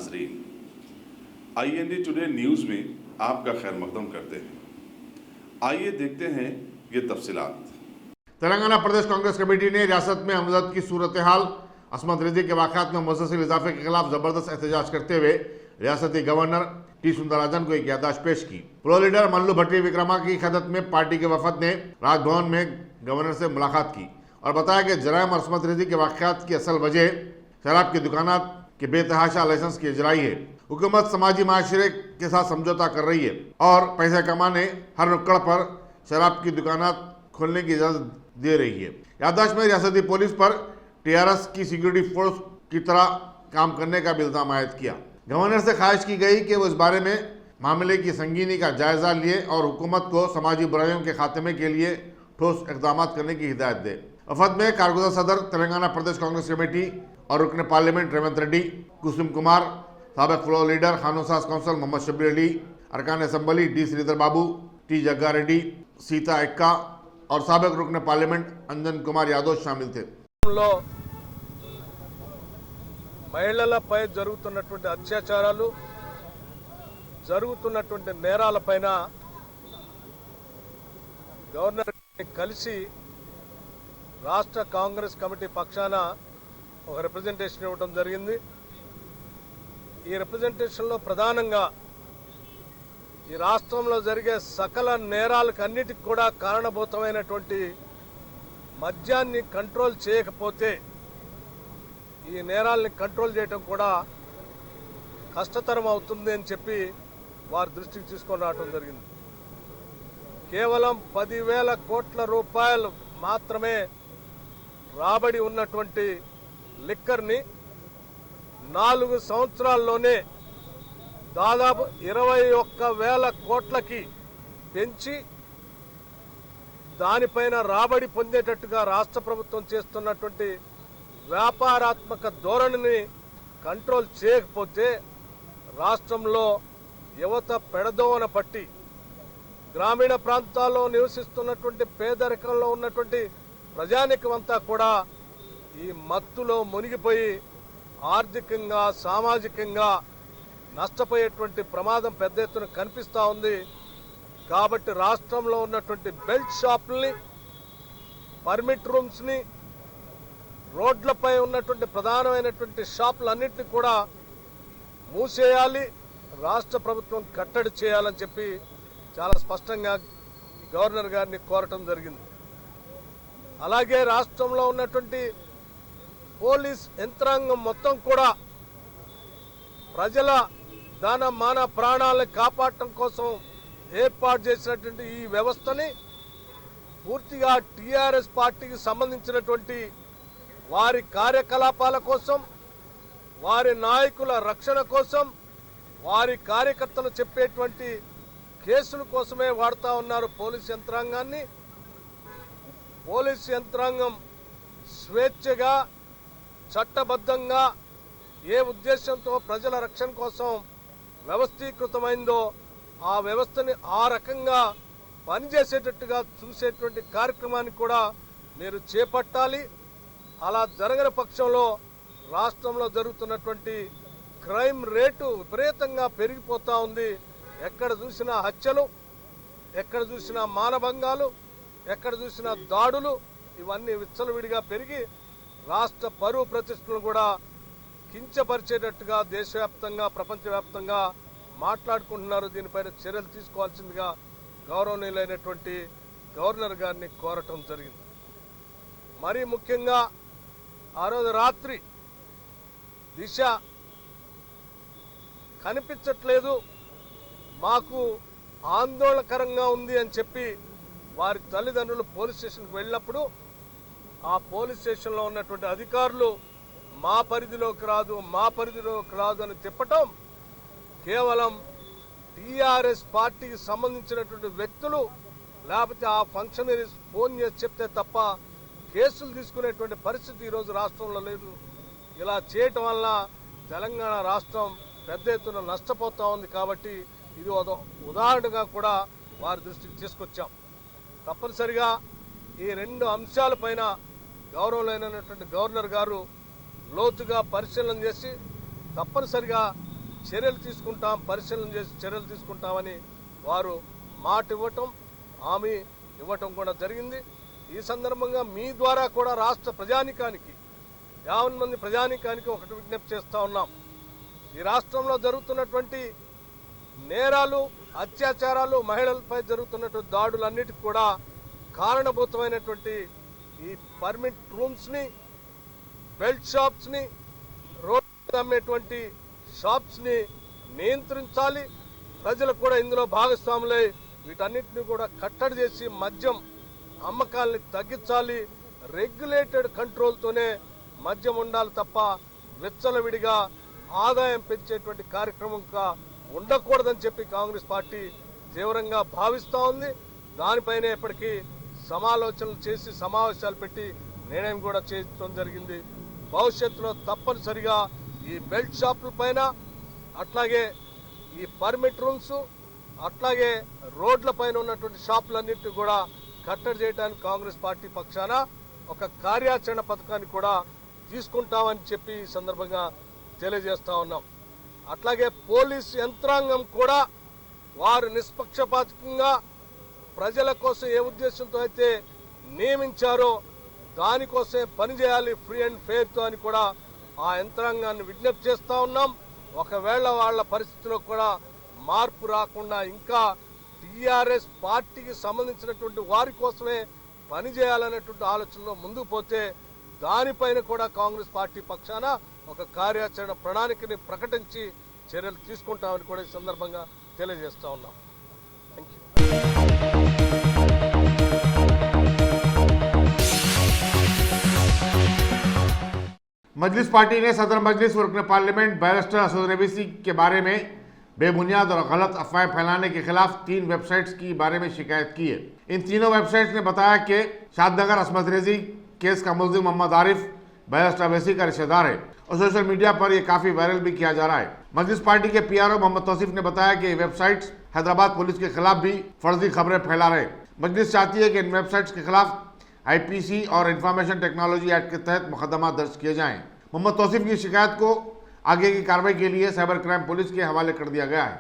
नाजरीन, IND today news में आपका खैर मकदम करते हैं। आइए देखते हैं ये तफसीलात। तेलंगाना प्रदेश कांग्रेस कमेटी ने रियासत में अमदद की सूरत हाल, असमत रेजी के वाक़ात में मुसलसल इजाफे के खिलाफ जबरदस्त एहतजाज करते हुए रियासती गवर्नर टी सुंदराजन को एक याददाश्त पेश की। प्रो लीडर मल्लू भट्टी विक्रमा की क़यादत में पार्टी के वफद ने राजभवन में गवर्नर से मुलाकात की और बताया कि जराइम और असमत रेजी के वाक़ात की असल वजह शराब की दुकानात के बेतहाशा लाइसेंस की इजराई है। हुकूमत समाजी माशरे के साथ समझौता कर रही है और पैसे कमाने हर नुक्कड़ पर शराब की दुकानात खोलने की इजाज़त दे रही है। याददाश्त में रियासती पुलिस पर TRS की सिक्योरिटी फोर्स की तरह काम करने का भी इल्जाम आयद किया। गवर्नर से ख्वाहिश की गई कि वो इस बारे में मामले की संगीनी का जायजा लिए और हुकूमत को समाजी बुराइयों के खात्मे के लिए ठोस इकदाम करने की हिदायत दे। वफद में कारगुज़र सदर तेलंगाना प्रदेश कांग्रेस कमेटी और रुकन पार्लियामेंट रेवंत रेड्डी, कुसुम कुमार, साबिक फ्लोर लीडर खानूसास काउंसिल मोहम्मद शब्बीर अली, अरकान assembly D Sridhar Babu, T Jagga Reddy, Seethakka और साबिक रुकन पार्लियामेंट अंजन कुमार यादव शामिल थे। మహిళలపై జరుగుతున్నటువంటి అత్యాచారాలు, జరుగుతున్నటువంటి నేరాలపైన గవర్నర్ కలిసి రాష్ట్ర కాంగ్రెస్ కమిటీ పక్షాన ఒక రిప్రజెంటేషన్ ఇవ్వడం జరిగింది. ఈ రిప్రజెంటేషన్లో ప్రధానంగా ఈ రాష్ట్రంలో జరిగే సకల నేరాలకన్నిటికి కూడా కారణభూతమైనటువంటి మద్యాన్ని కంట్రోల్ చేయకపోతే ఈ నేరాల్ని కంట్రోల్ చేయడం కూడా కష్టతరం అవుతుంది అని చెప్పి వారి దృష్టికి తీసుకొని రావడం జరిగింది. కేవలం 10,000 కోట్ల రూపాయలు మాత్రమే రాబడి ఉన్నటువంటి లిక్కర్ని 4 సంవత్సరాల్లోనే దాదాపు 21,000 కోట్లకి పెంచి దానిపైన రాబడి పొందేటట్టుగా రాష్ట్ర ప్రభుత్వం చేస్తున్నటువంటి వ్యాపారాత్మక ధోరణిని కంట్రోల్ చేయకపోతే రాష్ట్రంలో యువత పెడదోవన పట్టి గ్రామీణ ప్రాంతాల్లో నివసిస్తున్నటువంటి పేదరికంలో ఉన్నటువంటి ప్రజానికమంతా కూడా ఈ మత్తులో మునిగిపోయి ఆర్థికంగా సామాజికంగా నష్టపోయేటువంటి ప్రమాదం పెద్ద ఎత్తున కనిపిస్తూ ఉంది. కాబట్టి రాష్ట్రంలో ఉన్నటువంటి బెల్ట్ షాపుల్ని, పర్మిట్ రూమ్స్ని, రోడ్లపై ఉన్నటువంటి ప్రధానమైనటువంటి షాపులన్నింటినీ కూడా మూసేయాలి, రాష్ట్ర ప్రభుత్వం కట్టడి చేయాలని చెప్పి చాలా స్పష్టంగా గవర్నర్ గారిని కోరటం జరిగింది. అలాగే రాష్ట్రంలో ఉన్నటువంటి పోలీస్ యంత్రాంగం మొత్తం కూడా ప్రజల ధన మాన ప్రాణాలను కాపాడటం కోసం ఏర్పాటు చేసినటువంటి ఈ వ్యవస్థని పూర్తిగా TRS పార్టీకి సంబంధించినటువంటి వారి కార్యకలాపాల కోసం, వారి నాయకుల రక్షణ కోసం, వారి కార్యకర్తలు చెప్పేటువంటి కేసుల కోసమే వాడుతూ ఉన్నారు పోలీస్ యంత్రాంగాన్ని. పోలీస్ యంత్రాంగం స్వేచ్ఛగా, చట్టబద్ధంగా ఏ ఉద్దేశంతో ప్రజల రక్షణ కోసం వ్యవస్థీకృతమైందో ఆ వ్యవస్థని ఆ రకంగా పనిచేసేటట్టుగా చూసేటువంటి కార్యక్రమాన్ని కూడా మీరు చేపట్టాలి. అలా జరగని పక్షంలో రాష్ట్రంలో జరుగుతున్నటువంటి క్రైమ్ రేటు విపరీతంగా పెరిగిపోతూ ఉంది. ఎక్కడ చూసినా హత్యలు, ఎక్కడ చూసినా మానభంగాలు, ఎక్కడ చూసినా దాడులు, ఇవన్నీ విచ్చలవిడిగా పెరిగి రాష్ట్ర పరువు ప్రతిష్టలను కూడా కించపరిచేటట్టుగా దేశవ్యాప్తంగా, ప్రపంచవ్యాప్తంగా మాట్లాడుకుంటున్నారు. దీనిపైన చర్యలు తీసుకోవాల్సిందిగా గౌరవనీయులైనటువంటి గవర్నర్ గారిని కోరటం జరిగింది. మరీ ముఖ్యంగా ఆ రోజు రాత్రి దిశ కనిపించట్లేదు, మాకు ఆందోళనకరంగా ఉంది అని చెప్పి వారి తల్లిదండ్రులు పోలీస్ స్టేషన్కి వెళ్ళినప్పుడు ఆ పోలీస్ స్టేషన్లో ఉన్నటువంటి అధికారులు మా పరిధిలోకి రాదు, మా పరిధిలోకి రాదు అని చెప్పటం కేవలం TRS పార్టీకి సంబంధించినటువంటి వ్యక్తులు లేకపోతే ఆ ఫంక్షనరీస్ ఫోన్ చేసి చెప్తే తప్ప కేసులు తీసుకునేటువంటి పరిస్థితి ఈరోజు రాష్ట్రంలో లేదు. ఇలా చేయటం వల్ల తెలంగాణ రాష్ట్రం పెద్ద ఎత్తున నష్టపోతూ ఉంది. కాబట్టి ఇది ఉదాహరణగా కూడా వారి దృష్టికి తీసుకొచ్చాం. తప్పనిసరిగా ఈ 2 అంశాలపైన గౌరవమైనటువంటి గవర్నర్ గారు లోతుగా పరిశీలన చేసి తప్పనిసరిగా చర్యలు తీసుకుంటాం, పరిశీలన చేసి చర్యలు తీసుకుంటామని వారు మాట ఇవ్వటం, హామీ ఇవ్వటం కూడా జరిగింది. ఈ సందర్భంగా మీ ద్వారా కూడా రాష్ట్ర ప్రజానికానికి 50 మంది ప్రజానికానికి ఒకటి విజ్ఞప్తి చేస్తూ ఉన్నాం. ఈ రాష్ట్రంలో జరుగుతున్నటువంటి నేరాలు, అత్యాచారాలు, మహిళలపై జరుగుతున్నటువంటి దాడులన్నిటికీ కూడా కారణభూతమైనటువంటి ఈ పర్మిట్ రూమ్స్ని, బెల్ట్ షాప్స్ని, రోడ్డు అమ్మేటువంటి షాప్స్ని నియంత్రించాలి. ప్రజలు కూడా ఇందులో భాగస్వాములై వీటన్నిటిని కూడా కట్టడి చేసి మద్యం అమ్మకాలని తగ్గించాలి. రెగ్యులేటెడ్ కంట్రోల్తోనే మద్యం ఉండాలి తప్ప విచ్చలవిడిగా ఆదాయం పెంచేటువంటి కార్యక్రమంగా ఉండకూడదని చెప్పి కాంగ్రెస్ పార్టీ తీవ్రంగా భావిస్తూ ఉంది. దానిపైనే ఇప్పటికీ సమాలోచనలు చేసి సమావేశాలు పెట్టి నిర్ణయం కూడా చేయడం జరిగింది. భవిష్యత్తులో తప్పనిసరిగా ఈ బెల్ట్ షాపుల పైన, అట్లాగే ఈ పర్మిట్ రూమ్స్, అట్లాగే రోడ్ల పైన ఉన్నటువంటి షాపులన్నింటినీ కూడా కట్టడి చేయడానికి కాంగ్రెస్ పార్టీ పక్షాన ఒక కార్యాచరణ పథకాన్ని కూడా తీసుకుంటామని చెప్పి ఈ సందర్భంగా తెలియజేస్తా ఉన్నాం. అట్లాగే పోలీస్ యంత్రాంగం కూడా వారు నిష్పక్షపాతంగా ప్రజల కోసం ఏ ఉద్దేశంతో అయితే నియమించారో దానికోసమే పనిచేయాలి, ఫ్రీ అండ్ ఫెయిర్తో అని కూడా ఆ యంత్రాంగాన్ని విజ్ఞప్తి చేస్తూ ఉన్నాం. ఒకవేళ వాళ్ళ పరిస్థితిలో కూడా మార్పు రాకుండా ఇంకా టీఆర్ఎస్ పార్టీకి సంబంధించినటువంటి వారి కోసమే పనిచేయాలనేటువంటి ఆలోచనలో ముందుకు పోతే దానిపైన కూడా కాంగ్రెస్ పార్టీ పక్షాన ఒక కార్యాచరణ ప్రణాళికని ప్రకటించి చర్యలు తీసుకుంటామని కూడా ఈ సందర్భంగా తెలియజేస్తా ఉన్నాం. Thank you. मजलिस पार्टी ने सदर मजलिस और रुकन पार्लियामेंट बैरिस्टर असद रवीसी के बारे में बेबुनियाद और गलत अफवाहें फैलाने के खिलाफ 3 वेबसाइट्स की बारे में शिकायत की है। इन तीनों वेबसाइट्स ने बताया कि शादनगर असमत रेजी केस का मुल्जिम मोहम्मद आरिफ बैरिस्टर अवैसी का रिश्तेदार है और सोशल मीडिया पर यह काफी वायरल भी किया जा रहा है। मजलिस पार्टी के पीआरओ मोहम्मद तौसीफ ने बताया कि ये वेबसाइट्स हैदराबाद पुलिस के खिलाफ भी फर्जी खबरें फैला रहे। मजलिस चाहती है कि इन वेबसाइट्स के खिलाफ आईपीसी और इंफॉर्मेशन टेक्नोलॉजी एक्ट के तहत मुकदमा दर्ज किए जाएं। मोहम्मद तौसीफ की शिकायत को आगे की कार्रवाई के लिए साइबर क्राइम पुलिस के हवाले कर दिया गया है।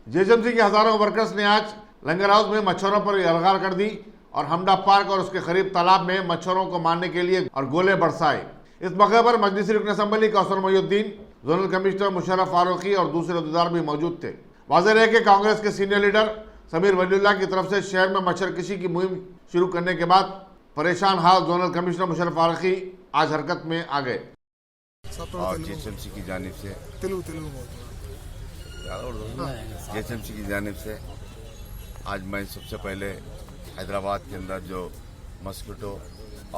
जेएचएमसी के हजारों वर्कर्स ने आज लंगर हाउस में मच्छरों पर यलगार कर दी और हमडा पार्क और उसके करीब तालाब में मच्छरों को मारने के लिए और गोले बरसाए। इस मौके पर मजलिसी रुकन assembly Kausar Mohiuddin, zonal commissioner Musharraf Farooqui और दूसरे अहदेदार भी मौजूद थे। वाज़ेह है कि कांग्रेस के सीनियर लीडर समीर वलीउल्लाह की तरफ से शहर में मच्छर किसी की मुहिम शुरू करने के बाद परेशान हाल जोनल कमिश्नर मुशर्रफ फारूकी आज हरकत में आ गए। और जेएचएमसी की जानिब से जेएचएमसी की जानिब से आज मैं सबसे पहले हैदराबाद के अंदर जो मस्किटो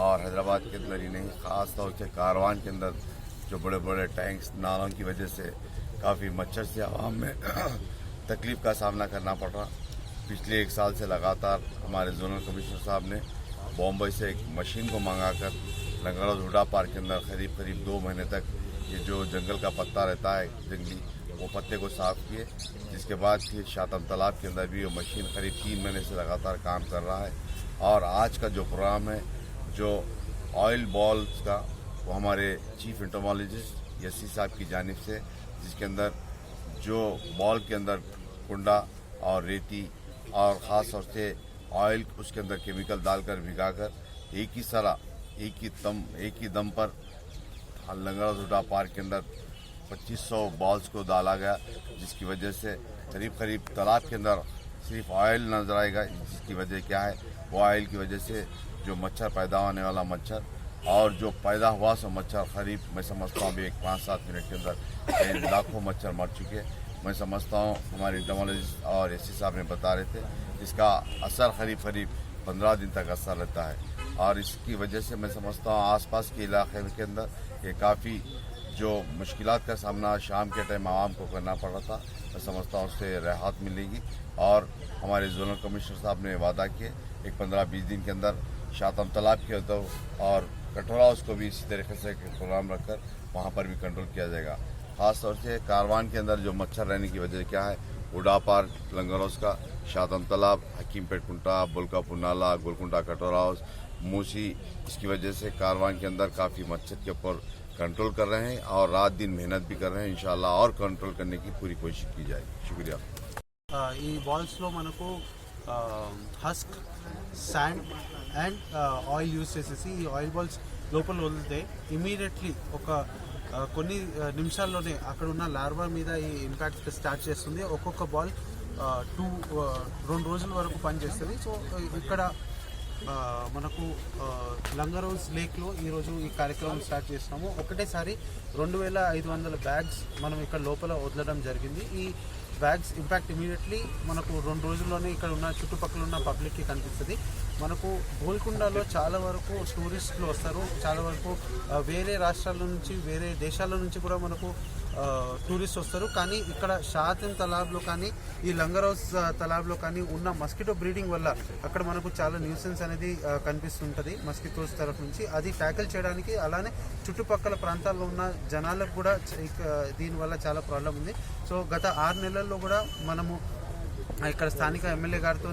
और हैदराबाद के अंदर ही नहीं, ख़ास तौर से कारवान के अंदर जो बड़े बड़े टैंक्स नालों की वजह से काफ़ी मच्छर से आवाम में तकलीफ़ का सामना करना पड़ रहा। पिछले 1 साल से लगातार हमारे जोनल कमिश्नर साहब ने बॉम्बे से एक मशीन को मंगाकर लंगर हुडा पार्क के अंदर करीब 2 महीने तक ये जो जंगल का पत्ता रहता है जंगली, वो पत्ते को साफ किए। जिसके बाद फिर शातम तालाब के अंदर भी वो मशीन करीब 3 महीने से लगातार काम कर रहा है। और आज का जो प्रोग्राम है जो ऑयल बॉल्स का, वो हमारे चीफ इंटोमोलॉजिस्ट यसी साहब की जानिब से, जिसके अंदर जो बॉल के अंदर कुंडा और रेती और ख़ास तौर से ऑयल उसके अंदर केमिकल डालकर भिगाकर एक ही दम पर लंगर हुडा पार्क के अंदर 2500 बॉल्स को डाला गया, जिसकी वजह से करीब तालाब के अंदर सिर्फ ऑयल नजर आएगा। जिसकी वजह क्या है, वो ऑयल की वजह से जो मच्छर पैदा होने वाला मच्छर और जो पैदा हुआ सो मच्छर करीब मैं समझता हूँ अभी 5-7 मिनट के अंदर लाखों मच्छर मर चुके। मैं समझता हूँ हमारे इंटोमोलॉजिस्ट और एससी साहब ने बता रहे थे इसका असर करीब 15 दिन तक असर रहता है। और इसकी वजह से मैं समझता हूँ आसपास के इलाके के अंदर ये काफ़ी जो मुश्किलात का सामना शाम के टाइम आवाम को करना पड़ रहा था, मैं समझता हूँ उससे राहत मिलेगी। और हमारे जोनल कमिश्नर साहब ने वादा किए एक 15-20 दिन के अंदर शातम तालाब के अंदर और कटोरा उसको भी इसी तरीके से प्रोग्राम रखकर वहाँ पर भी कंट्रोल किया जाएगा। ख़ास तौर से कारवान के अंदर जो मच्छर रहने की वजह क्या है, हुडा पार्क, लंगर हाउस का, शातम तालाब, हकीम पेट कुंटा, बुलकापुर नाला, गोलकुंटा कटोरा हाउस, मूसी, इसकी वजह से कारवान के अंदर काफ़ी मच्छर के ऊपर कंट्रोल कर रहे हैं और रात दिन मेहनत भी कर रहे हैं। इंशाल्लाह और कंट्रोल करने की पूरी कोशिश की जाएगी। शुक्रिया। ఈ బాల్స్లో మనకు husk, sand and oil use చేసేసి ఈ ఆయిల్ బాల్స్ లోపల వదిలితే ఇమీడియట్లీ ఒక కొన్ని నిమిషాల్లోనే అక్కడ ఉన్న లార్వా మీద ఈ ఇంపాక్ట్ స్టార్ట్ చేస్తుంది. ఒక్కొక్క బాల్ 2 రోజుల వరకు పనిచేస్తుంది. సో ఇక్కడ మనకు లంగరోజ్ లేక్లో ఈరోజు ఈ కార్యక్రమం స్టార్ట్ చేస్తున్నాము. ఒకటేసారి 2500 బ్యాగ్స్ మనం ఇక్కడ లోపల వదలడం జరిగింది. ఈ బ్యాగ్స్ ఇంపాక్ట్ ఇమీడియట్లీ మనకు 2 రోజుల్లోనే ఇక్కడ ఉన్న చుట్టుపక్కల ఉన్న పబ్లిక్కి కనిపిస్తుంది. మనకు గోల్కొండలో చాలా వరకు టూరిస్టులు వస్తారు. చాలా వరకు వేరే రాష్ట్రాల నుంచి, వేరే దేశాల నుంచి కూడా మనకు టూరిస్ట్ వస్తారు. కానీ ఇక్కడ షాతిన్ తలాబ్లో కానీ ఈ లంగరౌస్ తలాబ్లో కానీ ఉన్న మస్కిటో బ్రీడింగ్ వల్ల అక్కడ మనకు చాలా న్యూసెన్స్ అనేది కనిపిస్తుంటుంది మస్కిటోస్ తరఫు నుంచి. అది ట్యాకిల్ చేయడానికి, అలానే చుట్టుపక్కల ప్రాంతాల్లో ఉన్న జనాలకు కూడా దీనివల్ల చాలా ప్రాబ్లం ఉంది. సో గత 6 నెలల్లో కూడా మనము ఇక్కడ స్థానిక ఎమ్మెల్యే గారితో,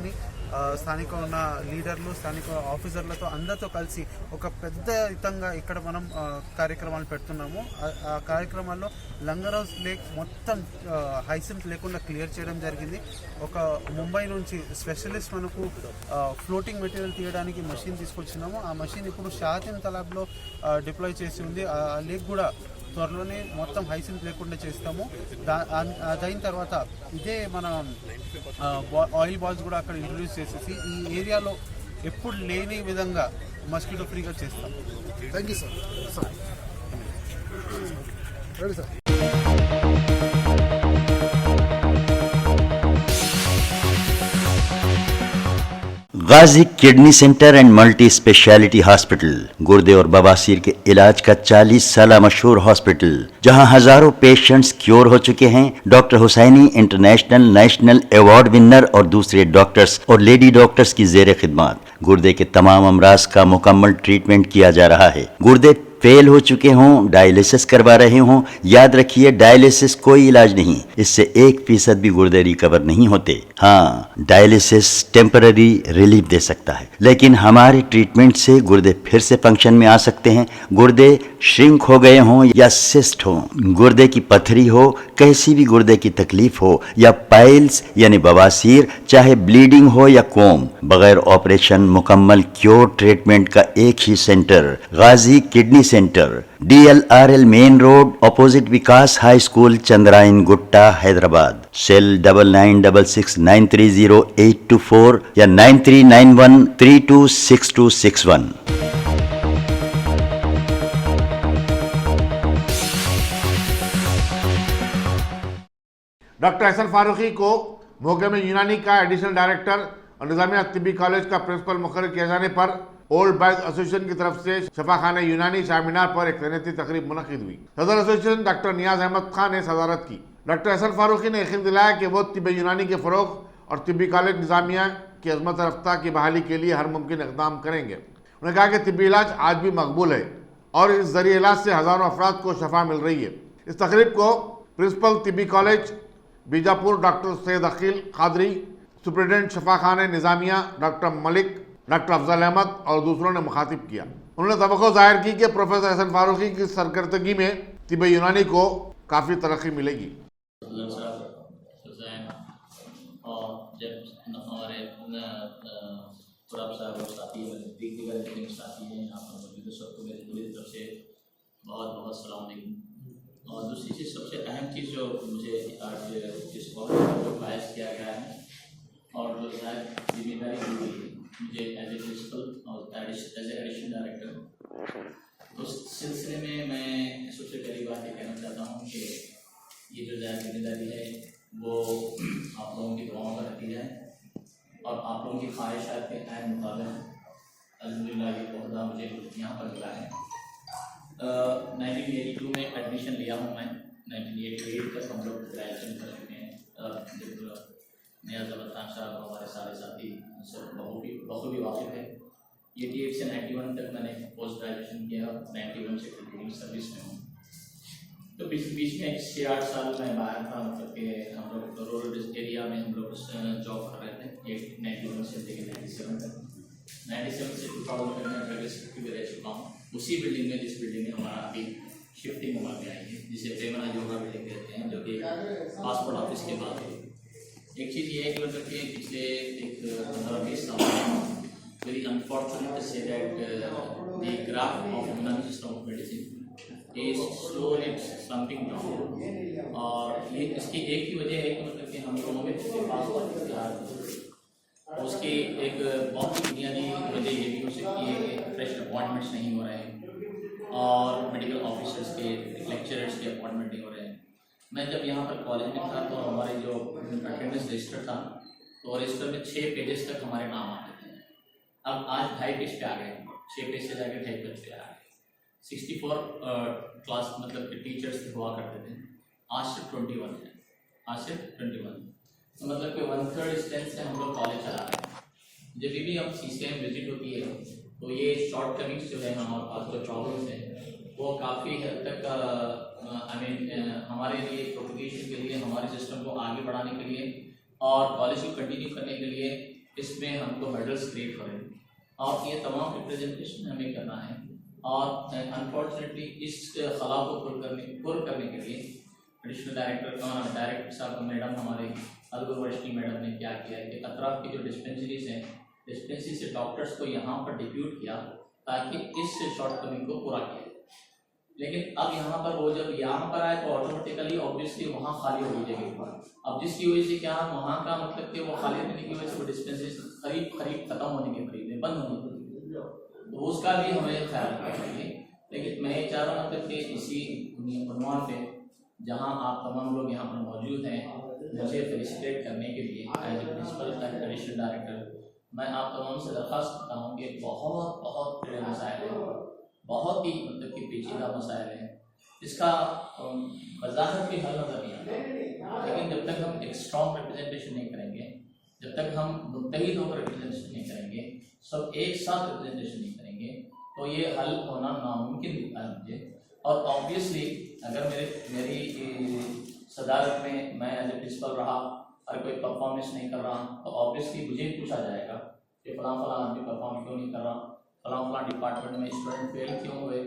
స్థానిక ఉన్న లీడర్లు, స్థానిక ఆఫీసర్లతో అందరితో కలిసి ఒక పెద్ద విధంగా ఇక్కడ మనం కార్యక్రమాలు పెడుతున్నాము. ఆ కార్యక్రమాల్లో లంగరౌస్ లేక్ మొత్తం హైసింత్ లేకుండా క్లియర్ చేయడం జరిగింది. ఒక ముంబై నుంచి స్పెషలిస్ట్ మనకు ఫ్లోటింగ్ మెటీరియల్ తీయడానికి మషిన్ తీసుకొచ్చినాము. ఆ మషిన్ ఇప్పుడు షాతిన్ తలాబ్లో డిప్లాయ్ చేసి ఉంది. ఆ లేక్ కూడా త్వరలోనే మొత్తం హైసింత్ లేకుండా చేస్తాము. దాని తర్వాత ఇదే మన ఆయిల్ బాల్స్ కూడా అక్కడ ఇంట్రొడ్యూస్ చేసేసి ఈ ఏరియాలో ఎప్పుడు లేని విధంగా మస్కిటో ఫ్రీగా చేస్తాం. Thank you sir. Ready sir. Ghazi kidney centre and multi speciality hospital गुर्दे और बवासीर के इलाज का 40 साल मशहूर हॉस्पिटल, जहां हजारों पेशेंट्स क्योर हो चुके हैं। Doctor Husaini international national award winner और दूसरे डॉक्टर्स और लेडी डॉक्टर्स की जेर खिदमत गुर्दे के तमाम अमराज का मुकम्मल ट्रीटमेंट किया जा रहा है। गुर्दे फेल हो चुके हों, डायलिसिस करवा रहे हों, याद रखिए डायलिसिस कोई इलाज नहीं, इससे 1% भी गुर्दे रिकवर नहीं होते। हाँ, डायलिसिस टेम्पररी रिलीफ दे सकता है, लेकिन हमारे ट्रीटमेंट से गुर्दे फिर से फंक्शन में आ सकते हैं। गुर्दे श्रिंक हो गए हों या सिस्ट हो, गुर्दे की पथरी हो, कैसी भी गुर्दे की तकलीफ हो या पाइल्स यानी बवासीर, चाहे ब्लीडिंग हो या कोम, बगैर ऑपरेशन मुकम्मल क्योर ट्रीटमेंट का एक ही center, Ghazi kidney center, DLRL main road, opposite Vikas high school, Chandrayan Gutta, Hyderabad. Cell 9966930824 या 9391326261। डॉक्टर एहसन फारूकी को मौके में यूनानी का एडिशनल डायरेक्टर और निजामिया तिब्बी कॉलेज का प्रिंसिपल मुकर्रर किए जाने पर ओल्ड बॉयज एसोसिएशन की तरफ से शफाखाना यूनानी शाहमीनार पर एक तैनाती तकरीब मुनक़िद हुई। सदर एसोसिएशन डॉक्टर नियाज अहमद खान ने सदारत की। डॉक्टर एहसन फारूकी ने यकीन दिलाया कि वो तिब्बी यूनानी के फ़रोग़ और तिब्बी कॉलेज निजामिया की अज़मत रफ्ता की बहाली के लिए हर मुमकिन इक़दाम करेंगे। उन्होंने कहा कि तिब्बी इलाज आज भी मकबूल है और इस ज़रिए इलाज से हज़ारों अफराद को शफा मिल रही है। इस तकरीब को प्रिंसिपल तिब्बी college Bijapur doctor Syed Akeel Qadri, superintendent शफाखाने निज़ामिया डॉक्टर मलिक, डॉक्टर अफजल अहमद और दूसरों ने मुखातिब किया। उन्होंने तवक्को जाहिर की कि प्रोफेसर एहसन फारूकी की सरकर्दगी में तिब्बी यूनानी को काफ़ी तरक्की मिलेगी। बहुत बहुत सलाम अलैकुम। और दूसरी चीज़, सबसे अहम चीज़ जो मुझे आज इस कॉलेज को बायस किया गया है और जो शायद जिम्मेदारी दी गई है मुझे एज ए प्रिंसिपल और एज ए एडिशनल डायरेक्टर, तो उस सिलसिले में मैं सबसे पहली बात ये कहना चाहता हूँ कि ये जो जिम्मेदारी है वो आप लोगों की दुआओं में रहती है और आप लोगों की ख्वाहिशात के अहम मुताबिक अल्हम्दुलिल्लाह ये पौधा मुझे यहाँ पर मिला है। 1982 में एडमिशन लिया हूँ मैं। 1988 तक हम लोग ग्रेजुएशन कर चुके हैं। जब नियाज अहमद खान साहब हमारे सारे साथी सब बखूबी वाकिफ़ है। 88 से 91 तक मैंने पोस्ट ग्रेजुएशन किया। 91 से कंटिन्यू सर्विस में हूँ। तो बीच में 6-8 साल मैं बाहर था, मतलब कि हम लोग रूरल एरिया में हम लोग जॉब कर रहे थे। 91 से लेकर 97 तक। 97 से 2000 तक मैं चुका हूँ उसी बिल्डिंग में, जिस बिल्डिंग में हमारा अभी शिफ्टिंग हुआ गया है, जिसे प्रेमना योगा बिल्डिंग कहते हैं, जो कि पासपोर्ट ऑफिस के बाद है। एक चीज़ ये है कि मतलब कि पिछले एक 15-20 साल very unfortunate to say that the graph of human system of medicine is slowly slumping down. और ये इसकी एक ही वजह है कि मतलब कि हम लोगों में पिछले 5 साल उसकी एक बहुत ही बुनियादी वजह ये भी हो सकती है कि फ्रेश अपॉइंटमेंट्स नहीं हो रहे हैं और मेडिकल ऑफिसर्स के, लेक्चरर्स के अपॉइंटमेंट नहीं हो रहे हैं। मैं जब यहाँ पर कॉलेज में था तो हमारे जो अटेंडेंस रजिस्टर था, तो रजिस्टर में 6 पेजेस तक हमारे नाम आते थे। अब आज 2.5 पेज पे आ गए, 6 पेज से जाकर 2.5 पेज पे आ गए। 64 क्लास मतलब कि टीचर्स हुआ करते थे, आज सिर्फ 21 है, आज सिर्फ 21। तो मतलब कि 1/3 स्ट्रेंथ से हम लोग कॉलेज चला रहे हैं। जब भी हम CCM विजिट होती है तो ये शॉर्ट कमिंग्स जो है हमारे पास जो प्रॉब्लम्स हैं वो काफ़ी हद तक हमारे लिए प्रोपगेशन के लिए, हमारे सिस्टम को आगे बढ़ाने के लिए और कॉलेज को कंटिन्यू करने के लिए इसमें हमको हर्डल्स क्रिएट हो रहे हैं और ये तमाम रिप्रेजेंटेशन हमें करना है। और अनफॉर्चुनेटली इस खला को पुर करने के लिए एडिशनल डायरेक्टर साहब मैडम हमारे अलगुर वर्षनी मैडम ने क्या किया कि अतराफ की जो डिस्पेंसरीज हैं, डिस्पेंसरी से डॉक्टर्स को यहाँ पर डिप्यूट किया ताकि इस शॉर्टकमिंग को पूरा किया। लेकिन अब यहाँ पर वो जब यहाँ पर आए तो ऑटोमेटिकली ऑब्वियसली वहाँ खाली हो जगह। अब जिसकी वजह से क्या वहाँ का मतलब कि वो खाली रहने की वजह से वो डिस्पेंसरी करीब खत्म होने के करीब है, बंद होने के करीब, तो उसका भी हमें ख्याल रखना चाहिए। लेकिन मैं ये चाह रहा हूँ कि इसी उन्वान पे जहाँ आप तमाम लोग यहाँ पर मौजूद हैं, मुझे फेलिसिटेट करने के लिए as a principal and additional director मैं आप तमाम से दरख्वास्त करता हूँ कि बहुत बड़े मसाइल हैं, बहुत ही मतलब कि पेचीदा मसाइल हैं, इसका वजाहत भी हल नजर नहीं आता। लेकिन जब तक हम एक स्ट्रॉन्ग रिप्रेजेंटेशन नहीं करेंगे, जब तक हम मुत्तहिद होकर रिप्रेजेंटेशन नहीं करेंगे, सब एक साथ रिप्रेजेंटेशन नहीं करेंगे, तो ये हल होना नामुमकिन दिखता है मुझे। और ऑब्वियसली अगर मेरी सदारत में मैं एज ए प्रिंसिपल रहा और कोई परफॉर्मेंस नहीं कर रहा तो ऑब्वियसली मुझे पूछा जाएगा कि फलां आदमी परफॉर्म क्यों नहीं कर रहा, फलां डिपार्टमेंट में स्टूडेंट फेल क्यों हुए,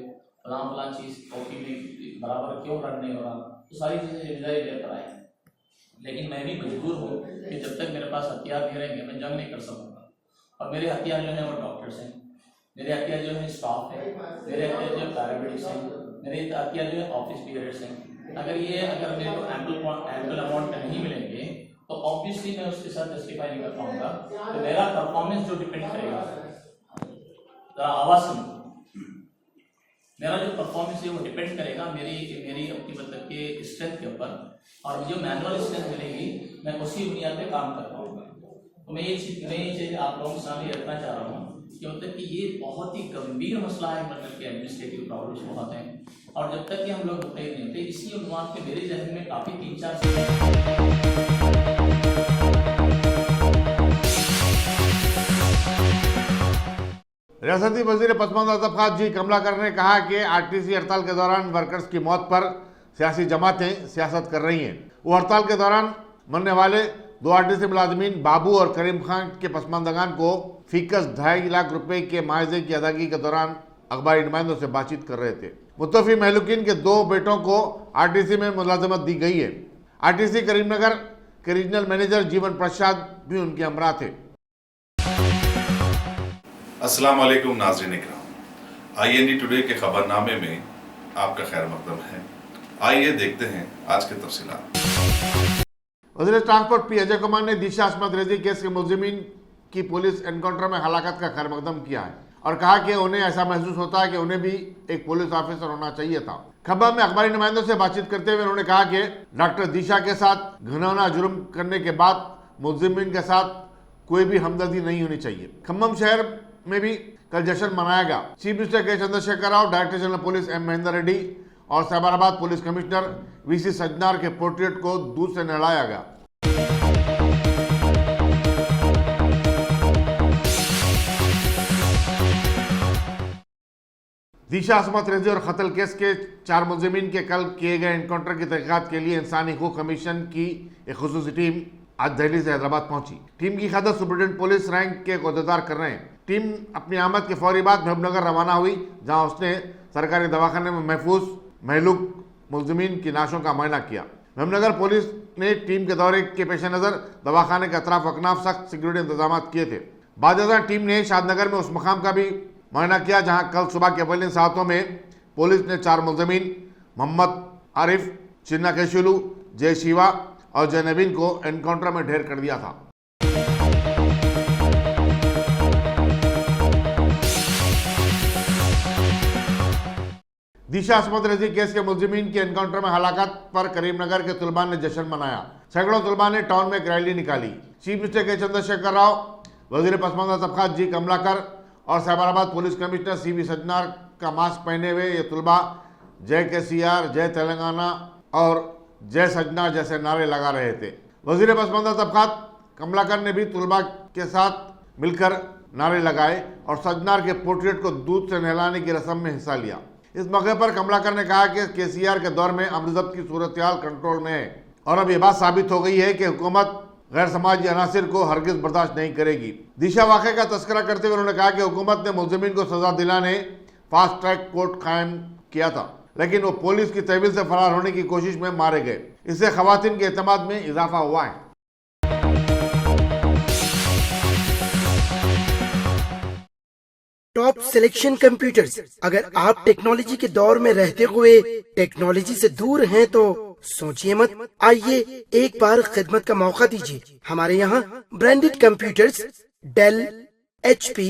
फलां चीज़ OP में बराबर क्यों रन नहीं हो रहा। तो सारी चीज़ें जिम्मेदारी लेकर आए। लेकिन मैं भी मजबूर हूँ कि जब तक मेरे पास हथियार नहीं रहेंगे मैं जंग नहीं कर सकूँगा। और मेरे हथियार जो हैं वो डॉक्टर्स हैं, मेरे हथियार जो है स्टाफ है, मेरे हथियार जो पैरामेडिक्स हैं, मेरे हथियार जो है ऑफिस पीरियड्स हैं। अगर मेरे को एम्पल अमाउंट नहीं मिलेंगे तो ऑब्वियसली मैं उसके साथ जस्टिफाई नहीं कर पाऊंगा। तो मेरा परफॉर्मेंस जो डिपेंड करेगा, जरा आवाज़ सुनो, मेरा जो परफॉर्मेंस है वो डिपेंड करेगा मेरी अपनी मतलब के स्ट्रेंथ के ऊपर, और मुझे मैनुअल स्ट्रेंथ मिलेगी मैं उसी बुनियाद पे काम कर पाऊंगा। तो मैं ये चीज़ आप लोगों के सामने रखना चाह रहा हूँ कि मतलब कि ये बहुत ही गंभीर मसला है, मतलब कि एडमिनिस्ट्रेटिव प्रॉब्लम्स बहुत हैं। और जब तक कि हम लोग मुतहिद नहीं होते, इसी उन्वान पे मेरे जहन में काफ़ी 3-4 रियासती वजीर पसमानदा तबकात जी कमलाकर ने कहा कि RTC हड़ताल के दौरान वर्कर्स की मौत पर सियासी जमातें सियासत कर रही हैं। वो हड़ताल के दौरान मरने वाले 2 RTC मुलाजमीन बाबू और करीम खान के पसमानदगान को फीकस 2.5 लाख रुपए के मुआवजे की अदायगी के दौरान अखबारी नुमाइंदों से बातचीत कर रहे थे। मुतफी महलूकिन के 2 बेटों को RTC में मुलाजमत दी गई है। RTC करीमनगर के रीजनल मैनेजर जीवन प्रसाद भी उनके हमरा थे। अस्सलाम वालेकुम नाज़रीन इकराम, IND टुडे के खबरनामे में आपका खैर मकदम है। आइए देखते हैं आज के तफसीलात। वज़ीर ट्रांसपोर्ट P अजय कुमार ने दिशा अस्मत रेजी केस के मुलजिमीन की पुलिस एनकाउंटर में हलाकत का खैर मकदम किया है और कहा कि उन्हें ऐसा महसूस होता है कि उन्हें भी एक पुलिस ऑफिसर होना चाहिए था। खब्बा में अखबारी नुमाइंदों से बातचीत करते हुए उन्होंने कहा कि डॉक्टर दिशा के साथ घिनौना जुर्म करने के बाद मुलजिमीन के साथ कोई भी हमदर्दी नहीं होनी चाहिए। खम्मम शहर में भी कल जश्न मनाया गया। Chief minister K Chandrashekar Rao, director general police M Mahender Reddy और Cyberabad police commissioner VC Sajjanar के पोर्ट्रेट को दूध से नहलाया गया। दिशा अस्मत रेजी और कत्ल केस के 4 मुलजिमीन के कल किए गए एनकाउंटर की तहकीकात के लिए इंसानी हकूक कमीशन की एक खुसूसी टीम आज दिल्ली से हैदराबाद पहुंची। टीम की क़यादत सुप्रीटेंडेंट पुलिस रैंक के ओहदेदार कर रहे हैं। टीम अपनी आमद के फौरी बाद महबूबनगर रवाना हुई, जहां उसने सरकारी दवाखाने में महफूज महलूक मुलजमीन की लाशों का मुआयना किया। महबूबनगर पुलिस ने टीम के दौरे के पेश नज़र दवाखाने के अतराफ अकनाफ सख्त सिक्योरिटी इंतजाम किए थे। बाद टीम ने शादनगर में उस मकाम का भी मुआयना किया जहां कल सुबह के अवलिन सातों में पुलिस ने 4 मुलजमीन मोहम्मद आरिफ, चिन्ना केशुलू, जय शिवा और जय नवीन को एनकाउंटर में ढेर कर दिया था। दिशा असमत रेजी केस के मुलजिमीन के एनकाउंटर में हलाकत पर करीमनगर के तुलबा ने जश्न मनाया। सैकड़ों तुलबा ने टाउन में एक रैली निकाली। चीफ मिनिस्टर के चंद्रशेखर राव, वजीर पसमानदा तबकात जी कमलाकर और साबराबाद पुलिस कमिश्नर सीवी सज्जनार का मास्क पहने हुए ये तुलबा जय केसीआर, जय तेलंगाना और जय सज्जनार जैसे नारे लगा रहे थे। वजीर पसमानदा तबकात कमलाकर ने भी तुलबा के साथ मिलकर नारे लगाए और सज्जनार के पोर्ट्रेट को दूध से नहलाने की रस्म में हिस्सा लिया। इस मौके पर कमलाकर ने कहा कि केसीआर के दौर में अमन ज़ब्त की सूरत हाल कंट्रोल में है और अब ये बात साबित हो गई है कि हुकूमत गैर समाजी अनासिर को हरगिज बर्दाश्त नहीं करेगी। दिशा वाक़े का तस्करा करते हुए उन्होंने कहा कि हुकूमत ने मुलजिमीन को सजा दिलाने फास्ट ट्रैक कोर्ट कायम किया था, लेकिन वो पुलिस की तहवील से फरार होने की कोशिश में मारे गए। इससे खवातीन के एतमाद में इजाफा हुआ है। Top selection computers. अगर आप टेक्नोलॉजी के दौर में रहते हुए टेक्नोलॉजी से दूर हैं तो सोचिए मत, आइए एक बार खिदमत का मौका दीजिए। हमारे यहाँ branded computers Dell, HP,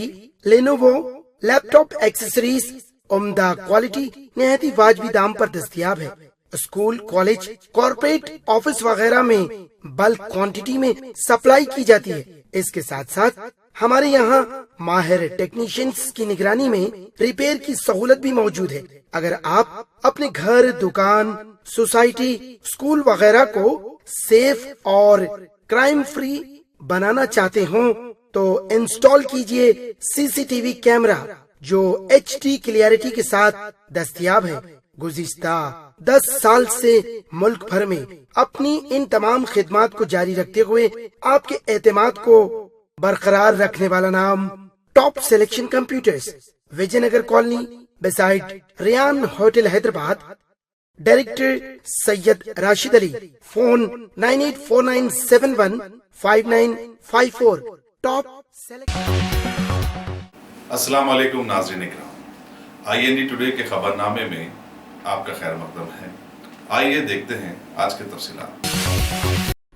Lenovo, laptop accessories उम्दा क्वालिटी निहायती वाजबी दाम पर दस्तयाब है। स्कूल, कॉलेज, कॉर्पोरेट, ऑफिस वगैरह में बल्क क्वांटिटी में सप्लाई की जाती है। इसके साथ साथ हमारे यहाँ माहिर टेक्नीशियंस की निगरानी में रिपेयर की सहूलत भी मौजूद है। अगर आप अपने घर, दुकान, सोसाइटी, स्कूल वगैरह को सेफ और क्राइम फ्री बनाना चाहते हो तो इंस्टॉल कीजिए CCTV कैमरा जो HD क्लियरिटी के साथ दस्तयाब है। गुज़िश्ता 10 साल से मुल्क भर में अपनी इन तमाम खिदमात को जारी रखते हुए आपके एतमाद को बरकरार रखने वाला नाम top selection computers, Vijaynagar colony beside Riyan hotel Hyderabad. Director Syed Rashid Ali. Phone 9849715954। Top अस्सलाम वालेकुम नाज़रीन इकराम, IND टुडे के खबरनामे में आपका खैर मकदम है। आइए देखते हैं आज के तफसीलात।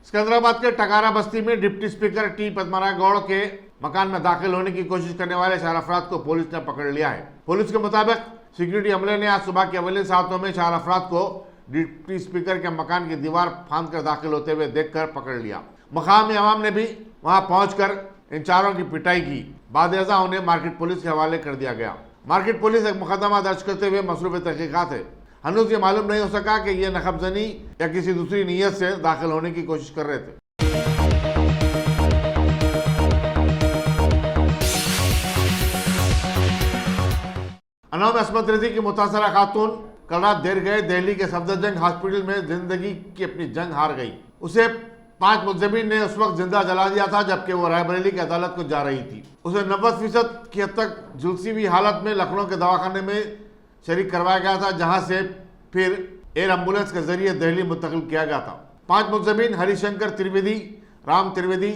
सिकंदराबाद के टकारा बस्ती में deputy speaker T Padmanabha Goud के मकान में दाखिल होने की कोशिश करने वाले 4 अफराद को पुलिस ने पकड़ लिया है। पुलिस के मुताबिक सिक्योरिटी अमले ने आज सुबह के अवलिन सातों में 4 अफराद को डिप्टी स्पीकर के मकान की दीवार फांद कर दाखिल होते हुए देखकर पकड़ लिया। मकामी अवाम ने भी वहां पहुंचकर इन चारों की पिटाई की। बाद उन्हें मार्केट पुलिस के हवाले कर दिया गया। मार्केट पुलिस एक मुकदमा दर्ज करते हुए मसरूफ तहकीकात है। हनूज ये मालूम नहीं हो सका कि ये नखबजनी या किसी दूसरी नीयत से दाखिल होने की कोशिश कर रहे थे। अनाम असमत रेजी की मुतासरा खातून कल रात देर गए दिल्ली के सफदरजंग हॉस्पिटल में जिंदगी की अपनी जंग हार गई। उसे 5 मुलजिमीन ने उस वक्त जिंदा जला दिया था जबकि वो रायबरेली की अदालत को जा रही थी। उसे 90% की हद तक झुलसी हुई हालत में लखनऊ के दवाखाने में शरीक करवाया गया था, जहां से फिर एयर एम्बुलेंस के जरिए दिल्ली मुंतकिल किया गया था। 5 मुलजिमीन हरिशंकर त्रिवेदी, राम त्रिवेदी,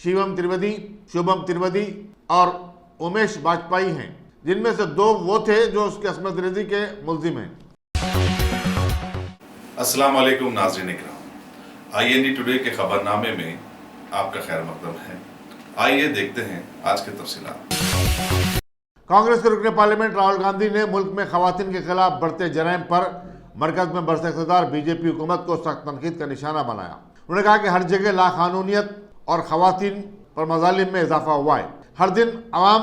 शिवम त्रिवेदी, शुभम त्रिवेदी और उमेश वाजपेयी हैं, जिनमें से 2 वो थे जो उसके असमत रेजी के मुलजिम हैं। अस्सलाम वालेकुम नाज़रीन इकराम, IND टुडे के खबरनामे में आपका खैर मकदम है। आइए देखते हैं आज के तफसीलात। कांग्रेस के रुकने पार्लियामेंट राहुल गांधी ने मुल्क में खवातीन के खिलाफ बढ़ते जराइम पर मरकज में बरसख्तार BJP हुकूमत को सख्त तनकीद का निशाना बनाया। उन्होंने कहा कि हर जगह लाकानूनियत और खवातीन पर मजालिम में इजाफा हुआ है। हर दिन आवाम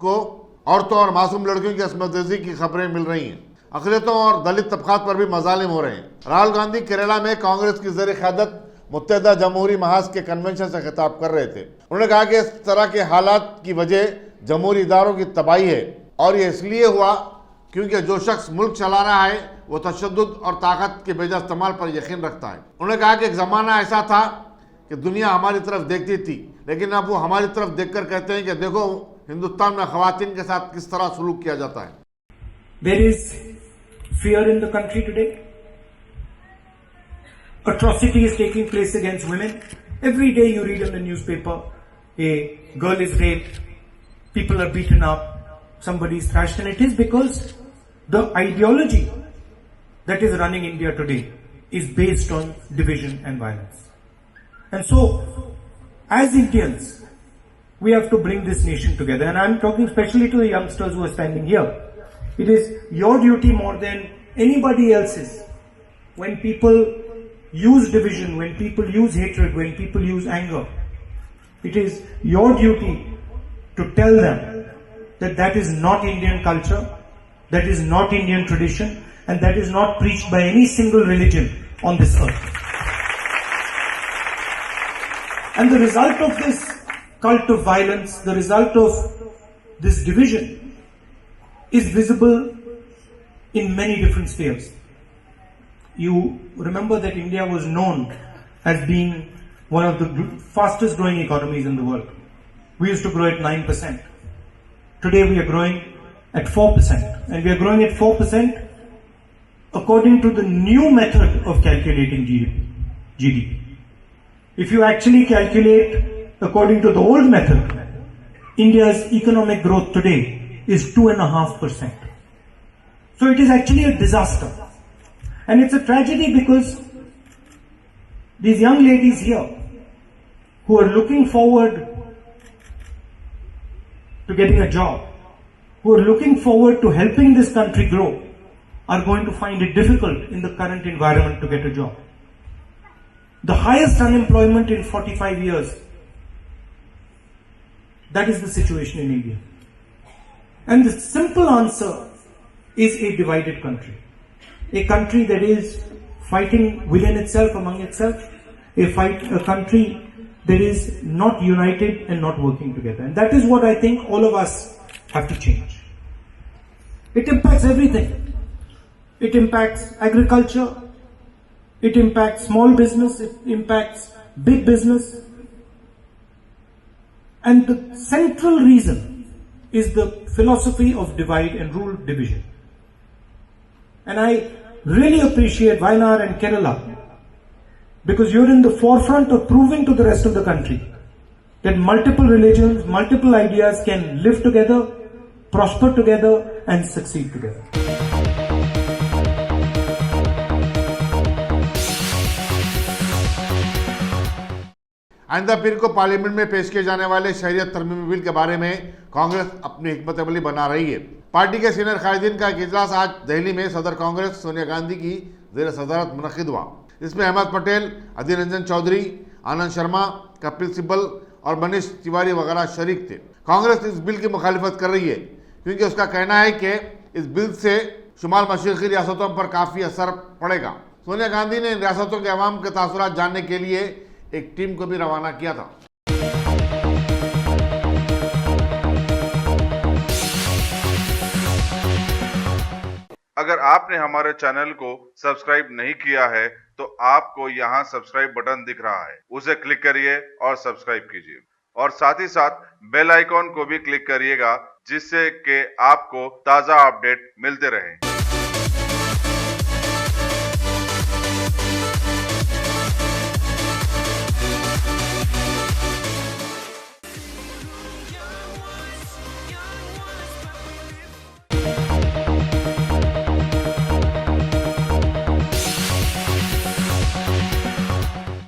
को औरतों और मासूम लड़कियों की असमत रेजी की खबरें मिल रही हैं। अक़लियतों और दलित तबकात पर भी मजालिम हो रहे हैं। राहुल गांधी केरला में कांग्रेस की ज़र क़यादत मुत्तहिदा जमहूरी महाज के कन्वेंशन से खिताब कर रहे थे। उन्होंने कहा कि इस तरह के हालात की वजह जमहूरी इदारों की तबाही है और ये इसलिए हुआ क्योंकि जो शख्स मुल्क चला रहा है वो तशद्दुद और ताकत के बेजा इस्तेमाल पर यकीन रखता है। उन्होंने कहा कि एक ज़माना ऐसा था कि दुनिया हमारी तरफ देखती थी, लेकिन अब वो हमारी तरफ देखकर कहते हैं कि देखो हिंदुस्तान में खवातीन के साथ किस तरह सलूक किया जाता है। There is fear in the country today. Atrocity is taking place against women. Every day you read in the newspaper, a girl is raped, people are beaten up, somebody is thrashed, and it is because the ideology that is running India today is based on division and violence. And so, as Indians, we have to bring this nation together. And I'm talking especially to the youngsters who are standing here. It is your duty more than anybody else's. When people use division, when people use hatred, when people use anger, it is your duty to tell them that that is not Indian culture, that is not Indian tradition, and that is not preached by any single religion on this earth. And the result of this cult of violence, the result of this division is visible in many different spheres. You remember that India was known as being one of the fastest growing economies in the world. We used to grow at 9%. Today we are growing at 4%. And we are growing at 4% according to the new method of calculating GDP. If you actually calculate according to the old method, India's economic growth today is 2.5%. So it is actually a disaster. And it's a tragedy because these young ladies here who are looking forward to getting a job, who are looking forward to helping this country grow, are going to find it difficult in the current environment to get a job. The highest unemployment in 45 years. That is the situation in India. And the simple answer is a divided country. A country that is fighting within itself, among itself. A country that is not united and not working together. And that is what I think all of us have to change. It impacts everything. It impacts agriculture. It impacts small business. It impacts big business. And the central reason is the philosophy of divide and rule division. And I really appreciate Wayanad and Kerala because you're in the forefront of proving to the rest of the country that multiple religions, multiple ideas can live together, prosper together, and succeed together. आइंदा पीर को parliament में पेश किए जाने वाले शहरियत तरमीमी bill के बारे में कांग्रेस अपनी हिकमत अमली बना रही है। पार्टी के सीनियर कायदीन का एक इजलास आज दिल्ली में सदर कांग्रेस सोनिया गांधी की जेर सदारत मुनक्किद हुआ। इसमें अहमद पटेल, अधीर रंजन चौधरी, आनंद शर्मा, कपिल सिब्बल और मनीष तिवारी वगैरह शरीक थे। कांग्रेस इस बिल की मुखालिफत कर रही है क्योंकि उसका कहना है कि इस बिल से शुमाल मशरिकी रियासतों पर काफ़ी असर पड़ेगा। सोनिया गांधी ने इन रियासतों के अवाम के तासुरात जानने के लिए एक टीम को भी रवाना किया था। अगर आपने हमारे चैनल को सब्सक्राइब नहीं किया है तो आपको यहाँ सब्सक्राइब बटन दिख रहा है, उसे क्लिक करिए और सब्सक्राइब कीजिए और साथ ही साथ बेल आइकॉन को भी क्लिक करिएगा जिससे कि आपको ताज़ा अपडेट मिलते रहें।